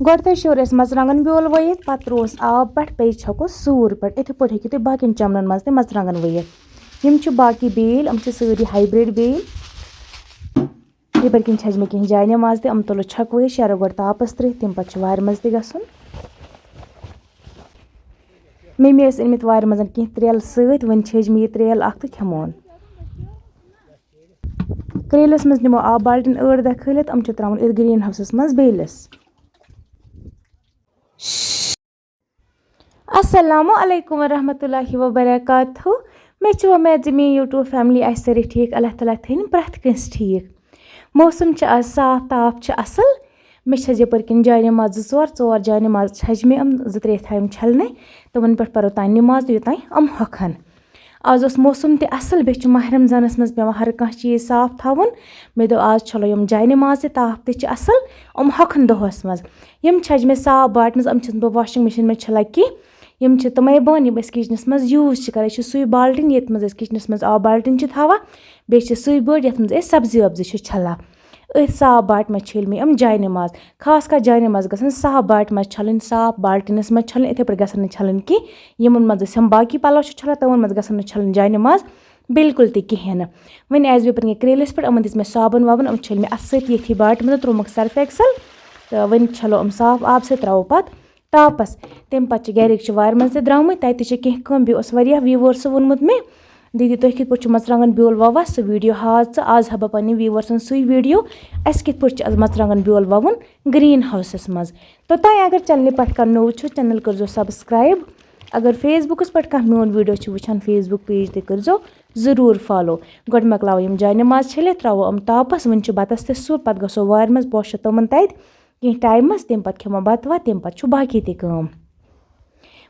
گۄڈٕ تہِ شوٗر اَسہِ مَرژٕوانٛگَن بیول ؤوِتھ پَتہٕ ترٛووُس آب پٮ۪ٹھ بیٚیہِ چھَکوس سوٗر پٮ۪ٹھ یِتھَے پٲٹھۍ ہیٚکِو تُہۍ باقیَن چَمنَن منٛز تہِ مَرژٕوانٛگَن ؤوِتھ یِم چھِ باقٕے بیٚٲلۍ یِم چھِ سٲری ہایبرٛڈ بیٚٲلۍ یِپٲرۍ کِنۍ چھَچ مےٚ کینٛہہ جاے نٮ۪ماز تہِ یِم تُلو چھَکوٲیِتھ شیرو گۄڈٕ تاپَس ترٛٲیِتھ تَمہِ پَتہٕ چھُ وارِ منٛز تہِ گژھُن مٔمی ٲسۍ أنۍمٕتۍ وارِ منٛز کینٛہہ ترٛیلہٕ سۭتۍ وۄنۍ چھیٚج مےٚ یہِ ترٛیل اَکھ تہٕ کھٮ۪مون کرٛیلَس منٛز نِمو آب بالٹیٖن 8-10 کھٲلِتھ یِم چھِ ترٛاوُن أتھۍ گرٛیٖن ہاوسَس منٛز بیلِس اَسَلامُ علیکُم ورحمتہ اللہِ وبرکاتہ مےٚ چھِ وۄمید زِ میٛٲنۍ یوٗٹیوٗب فیملی آسہِ سٲری ٹھیٖک اللہ تعالیٰ تھٲیِن پرٛٮ۪تھ کٲنٛسہِ ٹھیٖک موسم چھِ آز صاف تاپھ چھِ اَصٕل مےٚ چھَس یَپٲرۍ کِنۍ جاے نٮ۪ماز 2-4 جاے نٮ۪ماز چھَچ مےٚ 2-3 تھایَم چھَلنَے تِمَن پٮ۪ٹھ پَرو تانۍ نٮ۪ماز تہٕ یوٚتانۍ ہۄکھَن آز اوس موسم تہِ اَصٕل بیٚیہِ چھُ ماہِ رمضانَس منٛز پٮ۪وان ہر کانٛہہ چیٖز صاف تھاوُن مےٚ دوٚپ آز چھَلو یِم جاے نٮ۪ماز تہِ تاپھ تہِ چھِ اَصٕل ہۄکھَن دۄہَس منٛز یِم چھَچ مےٚ صاف باٹہِ منٛز چھَس بہٕ واشِنٛگ مِشیٖن منٛز چھَلان کینٛہہ یِم چھِ تٕمَے بانہٕ یِم أسۍ کِچنَس منٛز یوٗز چھِ کَران یہِ چھِ سُے بالٹیٖن ییٚتہِ منٛز أسۍ کِچنَس منٛز آب بالٹیٖن چھِ تھاوان بیٚیہِ چھِ سُے بٔڑ یَتھ منٛز أسۍ سبزی وبزی چھِ چھَلان أتھۍ صاف باٹہِ منٛز چھٔلۍ مےٚ یِم جاے نٮ۪ماز خاص کر جاے نٮ۪ماز گژھن صاف باٹہِ منٛز چھَلٕنۍ صاف بالٹیٖنَس منٛز چھَلٕنۍ یِتھَے پٲٹھۍ گژھن نہٕ چھَلٕنۍ کینٛہہ یِمَن منٛز أسۍ یِم باقٕے پَلو چھِ چھَلان تِمَن منٛز گژھن نہٕ چھَلٕنۍ جاے نٮ۪ماز بِلکُل تہِ کِہیٖنۍ نہٕ وۄنۍ آیَس بہٕ یَپٲرۍ کِنۍ کرٛیلِس پٮ۪ٹھ یِمَن دِژ مےٚ صابَن وابَن یِم چھٔلۍ مےٚ اَتھٕ سۭتۍ ییٚتھی باٹہِ منٛز ترٛوومَکھ سرف اٮ۪کسَل تہٕ وۄنۍ چھَلو یِم صاف آبہٕ سۭتۍ ترٛاوو پَتہٕ تاپَس تمہِ پَتہٕ چھِ گَرِکۍ چھِ وارِ منٛز تہِ درٛامٕتۍ تَتہِ تہِ چھِ کینٛہہ کٲم بیٚیہِ اوس واریاہ ویٖوٲرسو ووٚنمُت مےٚ دیٖدی تُہۍ کِتھ پٲٹھۍ چھُ مَرژٕوانٛگَن بیول وَوان سُہ ویٖڈیو ہاو ژٕ آز ہاو بہٕ پنٛنہِ ویٖوٲرسَن سُے ویٖڈیو اَسہِ کِتھ پٲٹھۍ چھِ آز مَرژٕوانٛگَن بیول وَوُن گرٛیٖن ہاوسَس منٛز توٚتانۍ اگر چَنلہِ پٮ۪ٹھ کانٛہہ نوٚو چھُ چَنَل کٔرۍزیو سَبسکرایب اگر فیس بُکَس پٮ۪ٹھ کانٛہہ میون ویٖڈیو چھُ وٕچھان فیس بُک پیج تہِ کٔرۍزیو ضروٗر فالو گۄڈٕ مۄکلاوو یِم جاے نٮ۪ماز چھٔلِتھ ترٛاوو یِم تاپَس وۄنۍ چھُ بَتَس تہِ سُر پَتہٕ گژھو وارِ منٛز پوشو تِمَن تَتہِ کینٛہہ ٹایمَس تمہِ پَتہٕ کھٮ۪مو بَتہٕ وَتہٕ تمہِ پَتہٕ چھُ باقٕے تہِ کٲم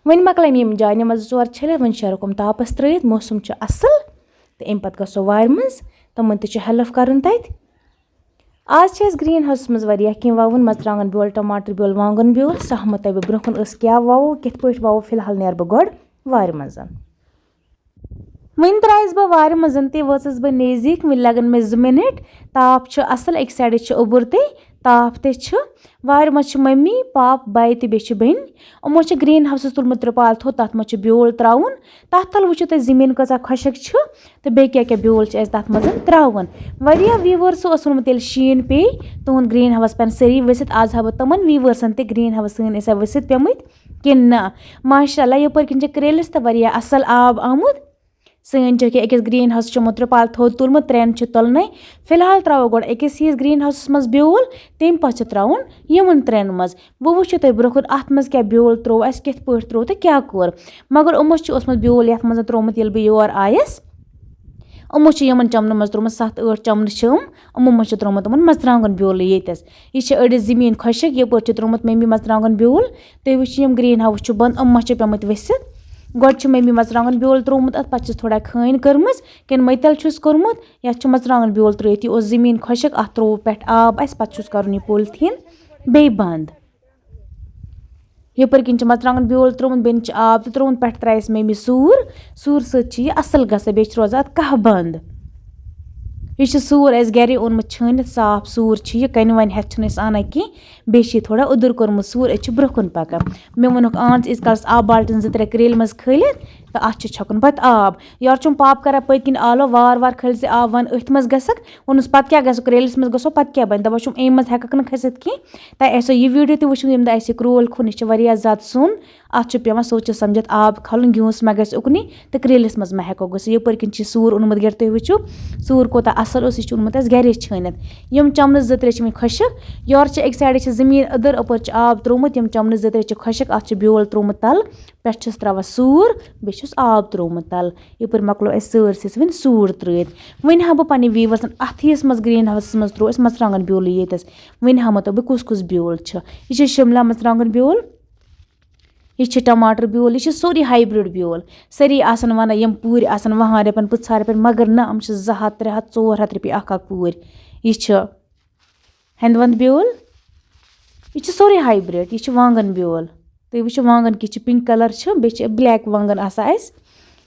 وۄنۍ مۄکلٲے مےٚ یِم جاے نٮ۪ماز 2 چھٔلِتھ وۄنۍ شیرَکھ یِم تاپَس ترٛٲیِتھ موسم چھُ اَصٕل تہٕ اَمہِ پَتہٕ گژھو وارِ منٛز تِمَن تہِ چھُ ہٮ۪لٕپ کَرُن تَتہِ آز چھِ اَسہِ گرٛیٖن ہاوسَس منٛز واریاہ کینٛہہ وَوُن مَرژٕوانٛگَن بیول ٹماٹر بیول وانٛگَن بیول سُہ ہاومو تۄہہِ بہٕ برونٛہہ کُن أسۍ کیٛاہ وَوو کِتھ پٲٹھۍ وَوو فِلحال نیرٕ بہٕ گۄڈٕ وارِ منٛز وۄنۍ درٛایَس بہٕ وارِ منٛز تہِ وٲژٕس بہٕ نزدیٖک وۄنۍ لَگَن مےٚ 2 مِنَٹ تاپھ چھُ اَصٕل أکۍ سایڈٕ چھِ اوٚبُر تہِ تاپھ تہِ چھُ وارِ منٛز چھِ مٔمی پاپہٕ بَیہِ تہِ بیٚیہِ چھِ بیٚنہِ یِمو چھِ گرٛیٖن ہاوسَس تُلمُت ترٛپال تھوٚد تَتھ منٛز چھُ بیول ترٛاوُن تَتھ تَل وٕچھِو تُہۍ زٔمیٖن کۭژاہ خۄشک چھُ تہٕ بیٚیہِ کیٛاہ کیٛاہ بیول چھُ اَسہِ تَتھ منٛز ترٛاوُن واریاہ ویٖوٲرسو اوس ووٚنمُت ییٚلہِ شیٖن پیٚیہِ تُہُنٛد گرٛیٖن ہاوُس پٮ۪ن سٲری ؤسِتھ آز ہاو بہٕ تِمَن ویٖوٲرسَن تہِ گرٛیٖن ہاوُس سٲنۍ ٲسیٛا ؤسِتھ پیٚمٕتۍ کِنہٕ نہ ماشاء اللہ یَپٲرۍ کِنۍ چھِ کرٛیلِس تہِ واریاہ اَصٕل آب آمُت سٲنۍ چھِ أکِس گرٛیٖن ہاوسَس چھُ یِمو ترٛپال تھوٚد تُلمُت 3 چھِ تُلنَے فِلحال ترٛاوو گۄڈٕ أکِس ہِوِس گرٛیٖن ہاوسَس منٛز بیول تمہِ پَتہٕ چھِ ترٛاوُن یِمَن 3 منٛز وۄنۍ وٕچھِو تُہۍ برونٛہہ کُن اَتھ منٛز کیٛاہ بیول ترٛوو اَسہِ کِتھ پٲٹھۍ ترٛوو تہٕ کیٛاہ کوٚر مگر یِمو چھُ اوسمُت بیول یَتھ منٛز ترٛوومُت ییٚلہِ بہٕ یور آیَس یِمو چھِ یِمَن چَمنَن منٛز ترٛوومُت 7-8 چَمنہٕ چھِ یِمو منٛز چھِ ترٛوومُت یِمَن مَرژٕوانٛگَن بیولٕے ییٚتٮ۪س یہِ چھِ أڑِس زٔمیٖن خۄشک یَپٲرۍ چھِ ترٛوومُت مٔمی مَرژٕوانٛگَن بیول تُہۍ وٕچھِو یِم گرٛیٖن ہاوُس چھُ بنٛد یِم ما چھِ پیٚمٕتۍ ؤسِتھ گۄڈٕ چھِ مٔمی مَرژٕوانٛگَن بیول ترٛوومُت اَتھ پَتہٕ چھِس تھوڑا کھٲنۍ کٔرمٕژ کِنہٕ مٔتٮ۪ل چھُس کوٚرمُت یا چھُ مَرژٕوانٛگَن بیول ترٛٲیِتھ یہِ اوس زٔمیٖن خۄشک اَتھ ترٛووُ پٮ۪ٹھٕ آب اَسہِ پَتہٕ چھُس کَرُن یہِ پولتھیٖن بیٚیہِ بنٛد یَپٲرۍ کِنۍ چھِ مَرژٕوانٛگَن بیول ترٛوومُت بیٚیہِ چھِ آب تہِ ترٛوومُت پٮ۪ٹھٕ ترٛایَس مٔمی سوٗر سۭتۍ چھِ یہِ اَصٕل گژھان بیٚیہِ چھِ روزان اَتھ کَہہ بنٛد یہِ چھِ سوٗر اَسہِ گَرے اوٚنمُت چھٲنِتھ صاف سوٗر چھِ یہِ کَنہِ وَنہِ ہٮ۪تھ چھِنہٕ أسۍ اَنان کینٛہہ بیٚیہِ چھِ یہِ تھوڑا اوٚدُر کوٚرمُت سوٗر أسۍ چھِ برونٛہہ کُن پَکان مےٚ ووٚنُکھ ژٕ ییٖتِس کالَس آب بالٹیٖن 2-3 کرٛیلہِ منٛز کھٲلِتھ تہٕ اَتھ چھُ چھَکُن پَتہٕ آب یورٕ چھُم پاپہٕ کَران پٔتۍ کِنۍ آلو وارٕ کھٲلۍ زِ آب وَن أتھۍ منٛز گژھکھ ووٚنُس پَتہٕ کیٛاہ گژھو کرٛیلِس منٛز گژھو پَتہٕ کیٛاہ بَنہِ دَپان چھُم اَمہِ منٛز ہٮ۪کَکھ نہٕ کھٔسِتھ کینٛہہ تۄہہِ آسیو یہِ ویٖڈیو تہِ وٕچھمُت ییٚمہِ دۄہ اَسہِ یہِ کرٛول کھوٚن یہِ چھِ واریاہ زیادٕ سوٚن اَتھ چھُ پٮ۪وان سونٛچِتھ سَمجِتھ آب کھالُن گیوٗس ما گژھِ اُکنُے تہٕ کرٛیلِس منٛز ما ہٮ۪کو گٔژھِتھ یَپٲرۍ کِنۍ چھِ سوٗر اوٚنمُت گَرِ تُہۍ وٕچھِو سوٗر کوٗتاہ اَصٕل اوس یہِ چھُ اوٚنمُت اَسہِ گَرے چھٲنِتھ یِم چَمنہٕ 2-3 چھِ وۄنۍ خۄشک یورٕ چھِ أکۍ سایڈٕ چھِ زٔمیٖن أدٕر اَپٲرۍ چھِ آب ترٛوومُت یِم چَمنہٕ 2-3 چھِ خۄشک اَتھ چھِ بیول ترٛوومُت تَلہٕ پٮ۪ٹھٕ چھِس ترٛاوان سوٗر بیٚیہِ چھُس آب ترٛوومُت تَلہٕ یَپٲرۍ مۄکلو اَسہِ سٲرسٕے وۄنۍ سوٗر ترٛٲیِتھ وۄنۍ ہاو بہٕ پنٛنہِ ویٖوَرسَن اَتھ ہِیَس منٛز گرٛیٖن ہاوسَس منٛز ترٛوو اَسہِ مَرژٕوانٛگَن بیولٕے ییٚتٮ۪س وۄنۍ ہاومو تۄہہِ بہٕ کُس بیول چھُ یہِ چھِ شِملا مَرژٕوانٛگَن بیول یہِ چھِ ٹماٹر بیول یہِ چھِ سورُے ہایبرٛڈ بیول سٲری آسان وَنان یِم پوٗرۍ آسان 10 رۄپیَن 15 رۄپیَن مگر نہ یِم چھِ 200 300 400 رۄپیہِ اَکھ پوٗرۍ یہِ چھِ ہٮ۪نٛدٕ وَنٛد بیول یہِ چھِ سورُے ہایبرٛڈ یہِ چھِ وانٛگَن بیول تُہۍ وٕچھِو وانٛگَن کِتھ چھِ پِنٛک کَلَر چھِ بیٚیہِ چھِ بٕلیک وانٛگَن آسان اَسہِ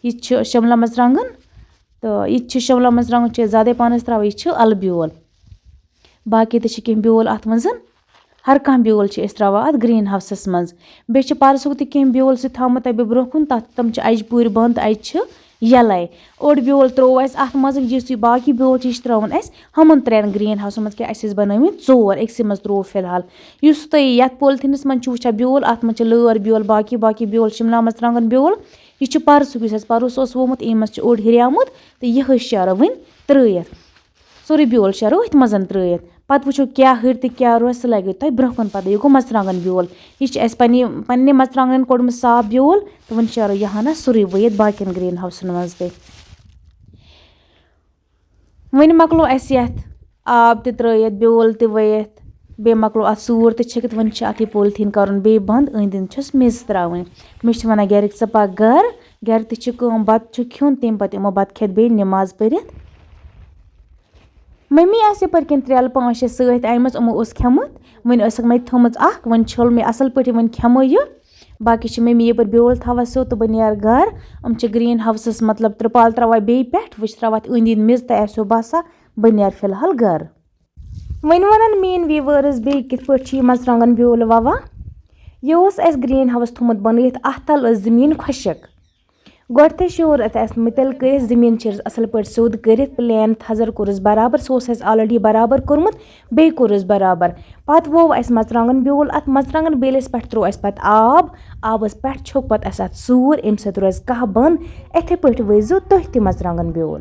یہِ چھِ شِملا مَرژٕوانٛگَن تہٕ یہِ تہِ چھِ شِملا مَرژٕوانٛگَن چھِ أسۍ زیادَے پَہنَس ترٛاوان یہِ چھِ اَلہٕ بیول باقٕے تہِ چھِ کینٛہہ بیول اَتھ منٛز हर कانٛہہ بیول چھِ أسۍ ترٛاوان اَتھ گرٛیٖن ہاوسَس منٛز بیٚیہِ چھِ پَرسُک تہِ کینٛہہ بیول سُہ تھومُت تَتہِ برونٛہہ کُن تِم چھِ اَجہِ پوٗرۍ بنٛد تہٕ اَجہِ چھِ یَلَے اوٚڑ بیول ترٛوو اَسہِ اَتھ منٛز یُس یہِ باقٕے بیول چھِ یہِ چھِ ترٛاوُن اَسہِ ہُمَن 3 گرٛیٖن ہاوسَن منٛز کہِ اَسہِ ٲسۍ بَنٲومٕتۍ 4 أکسٕے منٛز ترٛوو فِلحال یُس تُہۍ یَتھ پولتھیٖنَس منٛز چھُ وٕچھان بیول اَتھ منٛز چھِ لٲر بیول باقٕے بیول شِملا مَرژٕوانٛگَن بیول یہِ چھُ پَرسُک یُس اَسہِ پَرُس اوس وومُت اَمہِ منٛز چھِ اوٚڑ ہِریومُت تہٕ یِہٕے شیرو وٕنۍ ترٛٲیِتھ سورُے بیول شیرو أتھۍ منٛز ترٛٲیِتھ پَتہٕ وٕچھو کیٛاہ ہٕرِ تہٕ کیٛاہ روزِ سُہ لَگہِ تۄہہِ برونٛہہ کُن پَتہٕ یہِ گوٚو مَرژٕوانٛگَن بیول یہِ چھِ اَسہِ پنٛنہِ مَرژٕوانٛگنَن کوٚڑمُت صاف بیول تہٕ وۄنۍ شیرو یہِ ہنا سورُے ؤیِتھ باقٕیَن گرٛیٖن ہاوسَن منٛز تہِ وۄنۍ مۄکلو اَسہِ یَتھ آب تہِ ترٛٲیِتھ بیول تہِ ؤیِتھ بیٚیہِ مۄکلو اَتھ سوٗر تہِ چھٔکِتھ وۄنۍ چھِ اَتھ یہِ پولتھیٖن کَرُن بیٚیہِ بنٛد أنٛدۍ أنٛدۍ چھَس میٚژ ترٛاوٕنۍ مےٚ چھِ وَنان گَرِکۍ ژٕ پَکھ گَرٕ تہِ چھِ کٲم بَتہٕ چھُ کھیوٚن تمہِ پَتہٕ یِمو بَتہٕ کھٮ۪تھ بیٚیہِ نٮ۪ماز پٔرِتھ مٔمی آسہِ یِپٲرۍ کِنۍ 3 5 6 سۭتۍ آمٕژ یِمو اوس کھٮ۪مُت وۄنۍ ٲسٕکھ مےٚ تھٲومٕژ اَکھ وۄنۍ چھٔل مےٚ اَصٕل پٲٹھۍ وۄنۍ کھٮ۪مو یہِ باقٕے چھِ مٔمی یَپٲرۍ بیول تھاوان سیوٚد تہٕ بہٕ نیرٕ گَرٕ یِم چھِ گرٛیٖن ہاوسَس مطلب ترٛپال ترٛاوان بیٚیہِ پٮ۪ٹھ وۄنۍ چھِ ترٛاوان اَتھ أنٛدۍ أنٛدۍ میٚژ تۄہہِ آسیو باسان بہٕ نیرٕ فِلحال گَرٕ وۄنۍ وَنَن میٛٲنۍ وِوٲرٕز بیٚیہِ کِتھ پٲٹھۍ چھِ یہِ مَرژٕوانٛگَن بیول وَوان یہِ اوس اَسہِ گرٛیٖن ہاوُس تھوٚمُت بَنٲیِتھ اَتھ تَل ٲس زٔمیٖن خۄشِک گۄڈٕتھٕے شور اَتھ آسہِ مٕتِل کٔرِتھ زٔمیٖن چھِس اَصٕل پٲٹھۍ سیوٚد کٔرِتھ پٕلین تھَزَر کوٚرُس بَرابَر سُہ اوس اَسہِ آلرٔڈی بَرابَر کوٚرمُت بیٚیہِ کوٚرُس بَرابَر پَتہٕ ووٚو اَسہِ مَرژٕوانٛگَن بیول اَتھ مَرژٕوانٛگَن بیلِس پٮ۪ٹھ ترٛوو اَسہِ پَتہٕ آبَس پٮ۪ٹھ چھوٚک پَتہٕ اَسہِ اَتھ سوٗر اَمہِ سۭتۍ روزِ کَہہ بنٛد یِتھَے پٲٹھۍ ؤسۍزیو تُہۍ تہِ مَرژٕوانٛگَن بیول